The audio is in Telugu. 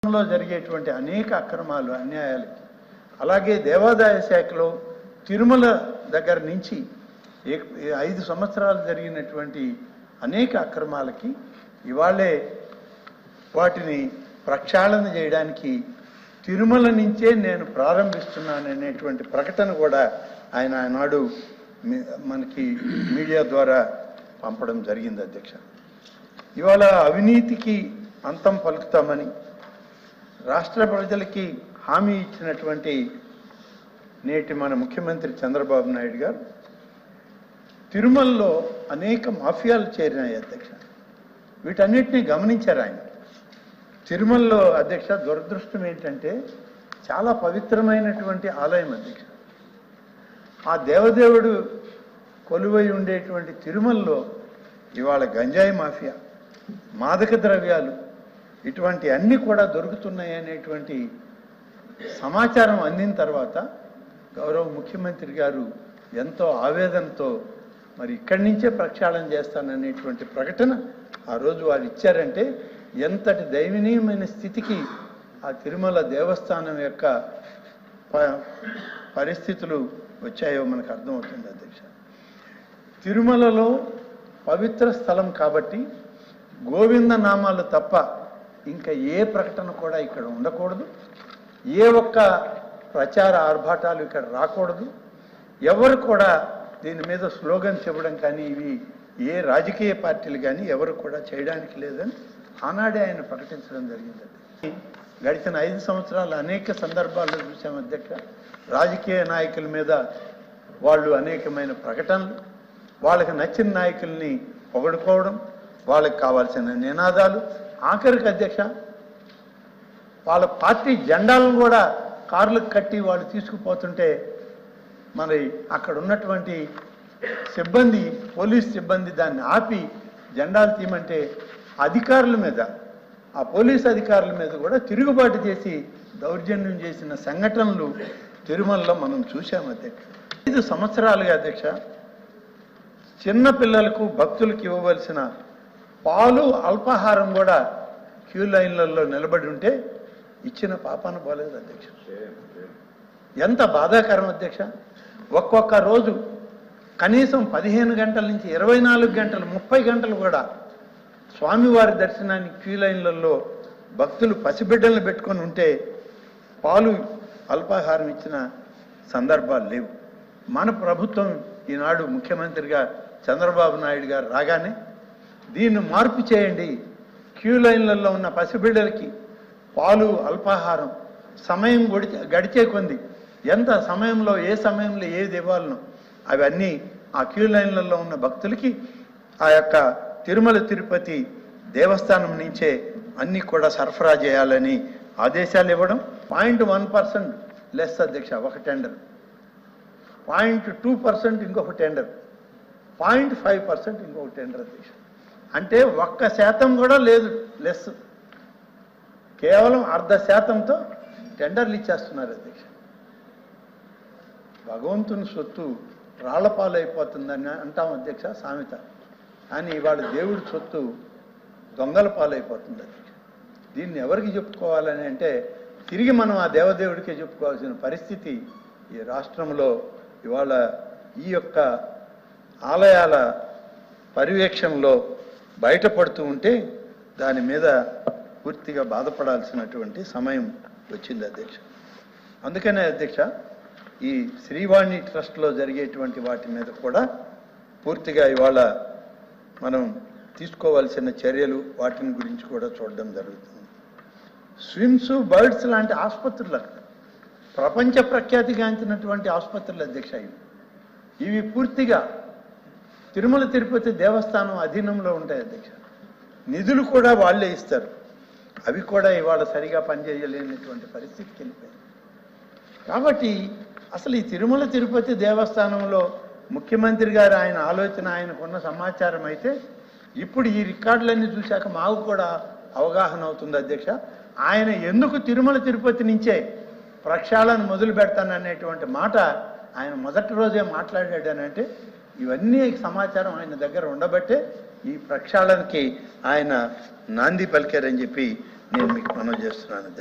లో జరిగేటువంటి అనేక అక్రమాలు అన్యాయాలకి అలాగే దేవాదాయ శాఖలో తిరుమల దగ్గర నుంచి 5 సంవత్సరాలు జరిగినటువంటి అనేక అక్రమాలకి ఇవాళే వాటిని ప్రక్షాళన చేయడానికి తిరుమల నుంచే నేను ప్రారంభిస్తున్నాననేటువంటి ప్రకటన కూడా ఆయన ఆనాడు మనకి మీడియా ద్వారా పంపడం జరిగింది అధ్యక్ష. ఇవాళ అవినీతికి అంతం పలుకుతామని రాష్ట్ర ప్రజలకి హామీ ఇచ్చినటువంటి నేటి మన ముఖ్యమంత్రి చంద్రబాబు నాయుడు గారు తిరుమలలో అనేక మాఫియాలు చేరినాయి అధ్యక్ష. వీటన్నిటిని గమనించారు ఆయన. తిరుమలలో అధ్యక్ష దురదృష్టం ఏంటంటే చాలా పవిత్రమైనటువంటి ఆలయం అధ్యక్ష. ఆ దేవదేవుడు కొలువై ఉండేటువంటి తిరుమలలో ఇవాళ గంజాయి మాఫియా, మాదక ద్రవ్యాలు ఇటువంటి అన్నీ కూడా దొరుకుతున్నాయి అనేటువంటి సమాచారం అందిన తర్వాత గౌరవ ముఖ్యమంత్రి గారు ఎంతో ఆవేదనతో మరి ఇక్కడి నుంచే ప్రక్షాళన చేస్తాననేటువంటి ప్రకటన ఆ రోజు వారు ఇచ్చారంటే ఎంతటి దయనీయమైన స్థితికి ఆ తిరుమల దేవస్థానం యొక్క పరిస్థితులు వచ్చాయో మనకు అర్థమవుతుంది అధ్యక్ష. తిరుమలలో పవిత్ర స్థలం కాబట్టి గోవింద నామాలు తప్ప ఇంకా ఏ ప్రకటన కూడా ఇక్కడ ఉండకూడదు, ఏ ఒక్క ప్రచార ఆర్భాటాలు ఇక్కడ రాకూడదు, ఎవరు కూడా దీని మీద స్లోగన్ చెప్పడం కానీ ఇవి ఏ రాజకీయ పార్టీలు కానీ ఎవరు కూడా చేయడానికి లేదని ఆనాడే ఆయన ప్రకటించడం జరిగింది. గడిచిన 5 సంవత్సరాలు అనేక సందర్భాల్లో చూసాం అధ్యక్ష. రాజకీయ నాయకుల మీద వాళ్ళు అనేకమైన ప్రకటనలు, వాళ్ళకి నచ్చిన నాయకుల్ని పొగడుకోవడం, వాళ్ళకి కావాల్సిన నినాదాలు, ఆఖరికి అధ్యక్ష వాళ్ళ పార్టీ జెండాలను కూడా కార్లకు కట్టి వాళ్ళు తీసుకుపోతుంటే మరి అక్కడ ఉన్నటువంటి సిబ్బంది, పోలీస్ సిబ్బంది దాన్ని ఆపి జెండాలు తీయమంటే అధికారుల మీద, ఆ పోలీస్ అధికారుల మీద కూడా తిరుగుబాటు చేసి దౌర్జన్యం చేసిన సంఘటనలు తిరుమలలో మనం చూసాం అధ్యక్ష. 5 సంవత్సరాలుగా అధ్యక్ష చిన్న పిల్లలకు భక్తులకు ఇవ్వవలసిన పాలు అల్పాహారం కూడా క్యూ లైన్లలో నిలబడి ఉంటే ఇచ్చిన పాపాన పోలేదు అధ్యక్ష. ఎంత బాధాకరం అధ్యక్ష. ఒక్కొక్క రోజు కనీసం 15 గంటల నుంచి 24 గంటలు 30 గంటలు కూడా స్వామివారి దర్శనానికి క్యూ లైన్లలో భక్తులు పసిబిడ్డలను పెట్టుకొని ఉంటే పాలు అల్పాహారం ఇచ్చిన సందర్భాలు లేవు. మన ప్రభుత్వం ఈనాడు ముఖ్యమంత్రిగా చంద్రబాబు నాయుడు గారు రాగానే దీన్ని మార్పు చేయండి, క్యూ లైన్లలో ఉన్న పసిబిడ్డలకి పాలు అల్పాహారం సమయం గడిచే కొంది ఎంత సమయంలో ఏ సమయంలో ఏది ఇవ్వాలనో అవన్నీ ఆ క్యూ లైన్లలో ఉన్న భక్తులకి ఆ యొక్క తిరుమల తిరుపతి దేవస్థానం నుంచే అన్నీ కూడా సరఫరా చేయాలని ఆదేశాలు ఇవ్వడం. 0.1% లెస్ అధ్యక్ష ఒక టెండర్, 0.2% ఇంకొక టెండర్, 0.5% ఇంకొక టెండర్ అధ్యక్ష. అంటే 1% కూడా లేదు లెస్, కేవలం 0.5%తో టెండర్లు ఇచ్చేస్తున్నారు అధ్యక్ష. భగవంతుని సొత్తు రాళ్లపాలైపోతుందని అంటాం అధ్యక్ష సామెత, కానీ ఇవాళ దేవుడి సొత్తు దొంగల పాలైపోతుంది అధ్యక్ష. దీన్ని ఎవరికి చెప్పుకోవాలని అంటే తిరిగి మనం ఆ దేవదేవుడికే చెప్పుకోవాల్సిన పరిస్థితి ఈ రాష్ట్రంలో ఇవాళ ఈ యొక్క ఆలయాల పర్యవేక్షణలో బయటపడుతూ ఉంటే దాని మీద పూర్తిగా బాధపడాల్సినటువంటి సమయం వచ్చింది అధ్యక్ష. అందుకనే అధ్యక్ష ఈ శ్రీవాణి ట్రస్ట్లో జరిగేటువంటి వాటి మీద కూడా పూర్తిగా ఇవాళ మనం తీసుకోవాల్సిన చర్యలు వాటిని గురించి కూడా చూడడం జరుగుతుంది. స్విమ్స్, బర్డ్స్ లాంటి ఆసుపత్రులు అక్కడ ప్రపంచ ప్రఖ్యాతిగాంచినటువంటి ఆసుపత్రులు అధ్యక్ష. ఇవి పూర్తిగా తిరుమల తిరుపతి దేవస్థానం అధీనంలో ఉంటాయి అధ్యక్ష. నిధులు కూడా వాళ్ళే ఇస్తారు, అవి కూడా ఇవాళ సరిగా పనిచేయలేనటువంటి పరిస్థితికి వెళ్ళిపోయింది. కాబట్టి అసలు ఈ తిరుమల తిరుపతి దేవస్థానంలో ముఖ్యమంత్రి గారు ఆయన ఆలోచన, ఆయనకున్న సమాచారం అయితే ఇప్పుడు ఈ రికార్డులన్నీ చూశాక మాకు కూడా అవగాహన అవుతుంది అధ్యక్ష. ఆయన ఎందుకు తిరుమల తిరుపతి నుంచే ప్రక్షాళన మొదలు పెడతాననేటువంటి మాట ఆయన మొదటి రోజే మాట్లాడాడనంటే ఇవన్నీ సమాచారం ఆయన దగ్గర ఉండబట్టే ఈ ప్రక్షాళనకి ఆయన నాంది పలికారని చెప్పి నేను మీకు మనవి చేస్తున్నాను అధ్యక్ష.